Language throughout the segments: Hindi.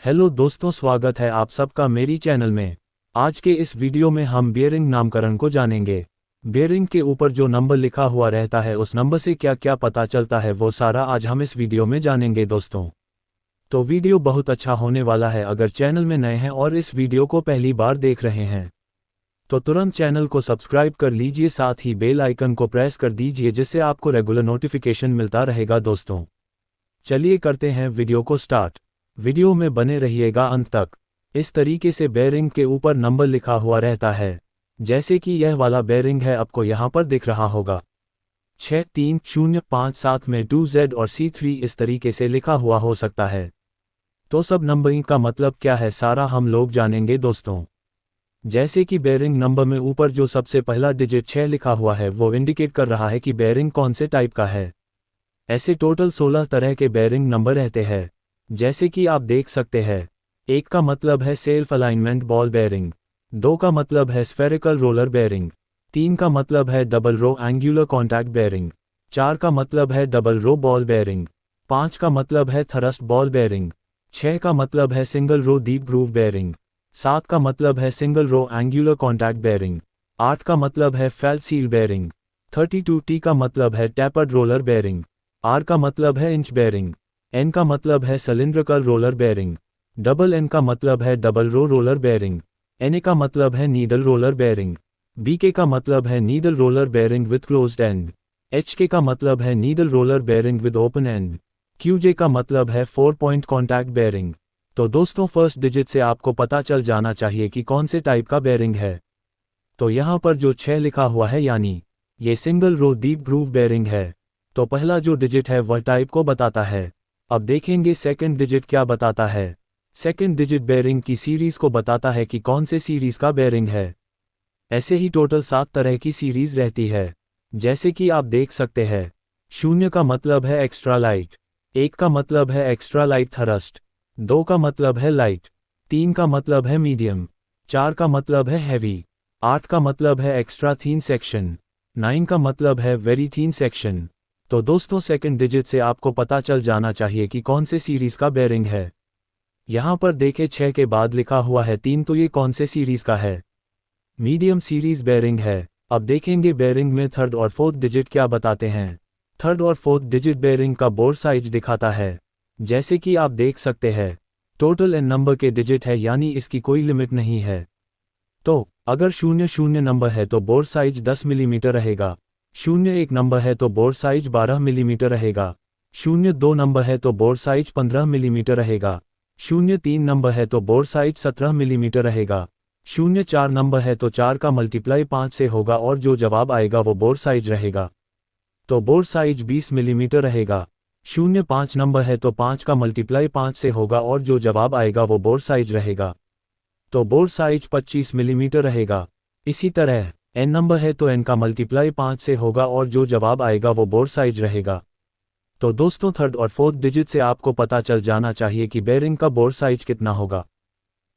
हेलो दोस्तों, स्वागत है आप सबका मेरी चैनल में। आज के इस वीडियो में हम बेयरिंग नामकरण को जानेंगे। बेयरिंग के ऊपर जो नंबर लिखा हुआ रहता है उस नंबर से क्या क्या पता चलता है वो सारा आज हम इस वीडियो में जानेंगे दोस्तों। तो वीडियो बहुत अच्छा होने वाला है। अगर चैनल में नए हैं और इस वीडियो को पहली बार देख रहे हैं तो तुरंत चैनल को सब्सक्राइब कर लीजिए, साथ ही बेल आइकन को प्रेस कर दीजिए जिससे आपको रेगुलर नोटिफिकेशन मिलता रहेगा दोस्तों। चलिए करते हैं वीडियो को स्टार्ट। वीडियो में बने रहिएगा अंत तक। इस तरीके से बेयरिंग के ऊपर नंबर लिखा हुआ रहता है, जैसे कि यह वाला बेयरिंग है, आपको यहाँ पर दिख रहा होगा 63057 में 2Z और C3 इस तरीके से लिखा हुआ हो सकता है। तो सब नंबरिंग का मतलब क्या है सारा हम लोग जानेंगे दोस्तों। जैसे कि बेयरिंग नंबर में ऊपर जो सबसे पहला डिजिट 6 लिखा हुआ है वो इंडिकेट कर रहा है कि बेयरिंग कौन से टाइप का है। ऐसे टोटल 16 तरह के बेयरिंग नंबर रहते हैं, जैसे कि आप देख सकते हैं। 1 का मतलब है सेल्फ अलाइनमेंट बॉल बेयरिंग, 2 का मतलब है स्फेरिकल रोलर बेयरिंग, 3 का मतलब है double row angular contact bearing, 4 का मतलब है डबल रो बॉल बेयरिंग, 5 का मतलब है थरस्ट बॉल बेयरिंग, 6 का मतलब है single row deep groove bearing, 7 का मतलब है single row angular contact bearing, 8 का मतलब है फेल्ट सील बेयरिंग, 32T का मतलब है टैपर्ड रोलर बेयरिंग, R का मतलब है इंच बेयरिंग, N का मतलब है cylindrical roller bearing, double N का मतलब है double row roller bearing, NA का मतलब है नीडल रोलर बेयरिंग, BK का मतलब है needle roller bearing with closed end, HK का मतलब है needle roller bearing with open and, QJ का मतलब है 4 पॉइंट कॉन्टैक्ट बेयरिंग। तो दोस्तों फर्स्ट डिजिट से आपको पता चल जाना चाहिए कि कौन से टाइप का बेयरिंग है। तो यहाँ पर जो 6 लिखा हुआ है यानी ये single row deep groove bearing है। तो पहला जो डिजिट है वह टाइप को बताता है। अब देखेंगे सेकंड डिजिट क्या बताता है। सेकंड डिजिट बेयरिंग की सीरीज को बताता है कि कौन से सीरीज का बेयरिंग है। ऐसे ही टोटल 7 तरह की सीरीज रहती है, जैसे कि आप देख सकते हैं। 0 का मतलब है एक्स्ट्रा लाइट, 1 का मतलब है एक्स्ट्रा लाइट थरस्ट, 2 का मतलब है लाइट, 3 का मतलब है मीडियम, 4 का मतलब है हैवी, 8 का मतलब है एक्स्ट्रा थीन सेक्शन, 9 का मतलब है वेरी थीन सेक्शन। तो दोस्तों सेकंड डिजिट से आपको पता चल जाना चाहिए कि कौन से सीरीज का बेयरिंग है। यहाँ पर देखें 6 के बाद लिखा हुआ है 3, तो ये कौन से सीरीज का है। मीडियम सीरीज बेयरिंग है। अब देखेंगे बेयरिंग में थर्ड और फोर्थ डिजिट क्या बताते हैं। थर्ड और फोर्थ डिजिट बेयरिंग का बोर साइज दिखाता है, जैसे कि आप देख सकते हैं। टोटल n नंबर के डिजिट है यानी इसकी कोई लिमिट नहीं है। तो अगर 0 नंबर है तो बोर साइज 10 मिलीमीटर रहेगा, 1 नंबर है तो बोर साइज 12 मिलीमीटर रहेगा, 2 नंबर है तो बोर साइज 15 मिलीमीटर रहेगा, 3 नंबर है तो बोर साइज 17 मिलीमीटर रहेगा, 4 नंबर है तो 4 का मल्टीप्लाई 5 से होगा और जो जवाब आएगा वो बोर साइज रहेगा। तो बोर साइज 20 मिलीमीटर रहेगा। 5 नंबर है तो 5 का मल्टीप्लाई 5 से होगा और जो जवाब आएगा वो बोर साइज रहेगा। तो बोर साइज 25 मिलीमीटर रहेगा। इसी तरह n नंबर है तो n का मल्टीप्लाई 5 से होगा और जो जवाब आएगा वो बोर साइज रहेगा। तो दोस्तों थर्ड और फोर्थ डिजिट से आपको पता चल जाना चाहिए कि बेयरिंग का बोर साइज कितना होगा।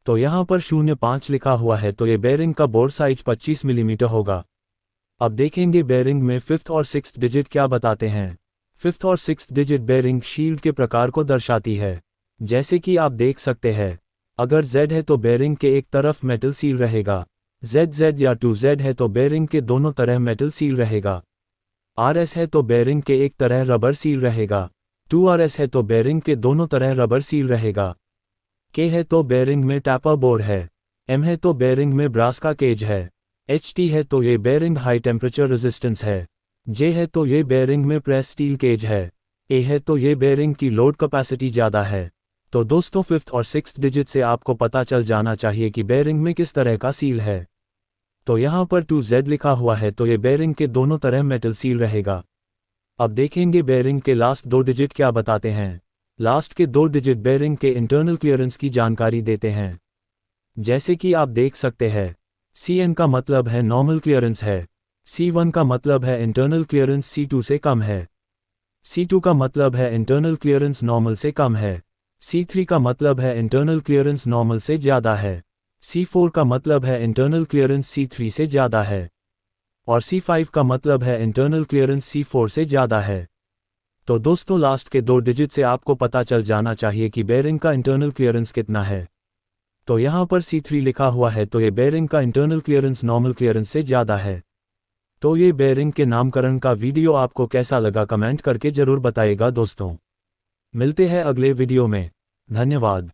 तो यहाँ पर 05 लिखा हुआ है तो ये बेयरिंग का बोर साइज 25 मिलीमीटर होगा। अब देखेंगे बेयरिंग में फिफ्थ और सिक्स्थ डिजिट क्या बताते हैं। फिफ्थ और सिक्स्थ डिजिट बेयरिंग शील्ड के प्रकार को दर्शाती है, जैसे कि आप देख सकते हैं। अगर Z है तो बेयरिंग के एक तरफ मेटल सील रहेगा, ZZ या 2Z है तो बेयरिंग के दोनों तरह मेटल सील रहेगा, RS है तो बेयरिंग के एक तरह रबर सील रहेगा, 2RS है तो बेयरिंग के दोनों तरह रबर सील रहेगा, K है तो बेयरिंग में टैपर बोर है, M है तो बेयरिंग में ब्रास का केज है, HT है तो ये बेयरिंग हाई टेम्परेचर रेजिस्टेंस है, J है तो ये बेयरिंग में प्रेस स्टील केज है, A है तो ये बेयरिंग की लोड कैपेसिटी ज़्यादा है। तो दोस्तों फिफ्थ और सिक्स्थ डिजिट से आपको पता चल जाना चाहिए कि बेयरिंग में किस तरह का सील है। तो यहाँ पर 2Z लिखा हुआ है तो ये बेयरिंग के दोनों तरह मेटल सील रहेगा। अब देखेंगे बेयरिंग के लास्ट 2 डिजिट क्या बताते हैं। लास्ट के 2 डिजिट बेयरिंग के इंटरनल क्लियरेंस की जानकारी देते हैं, जैसे कि आप देख सकते हैं। CN का मतलब है नॉर्मल क्लियरेंस है, C1 का मतलब है इंटरनल क्लियरेंस C2 से कम है, C2 का मतलब है इंटरनल क्लियरेंस नॉर्मल से कम है, C3 का मतलब है इंटरनल क्लियरेंस नॉर्मल से ज़्यादा है, C4 का मतलब है इंटरनल क्लियरेंस C3 से ज़्यादा है और C5 का मतलब है इंटरनल क्लियरेंस C4 से ज़्यादा है। तो दोस्तों लास्ट के 2 डिजिट से आपको पता चल जाना चाहिए कि बेरिंग का इंटरनल क्लियरेंस कितना है। तो यहाँ पर C3 लिखा हुआ है तो ये बेरिंग का इंटरनल क्लियरेंस नॉर्मल क्लियरेंस से ज़्यादा है। तो ये बेरिंग के नामकरण का वीडियो आपको कैसा लगा कमेंट करके ज़रूर बताइएगा दोस्तों। मिलते हैं अगले वीडियो में। धन्यवाद।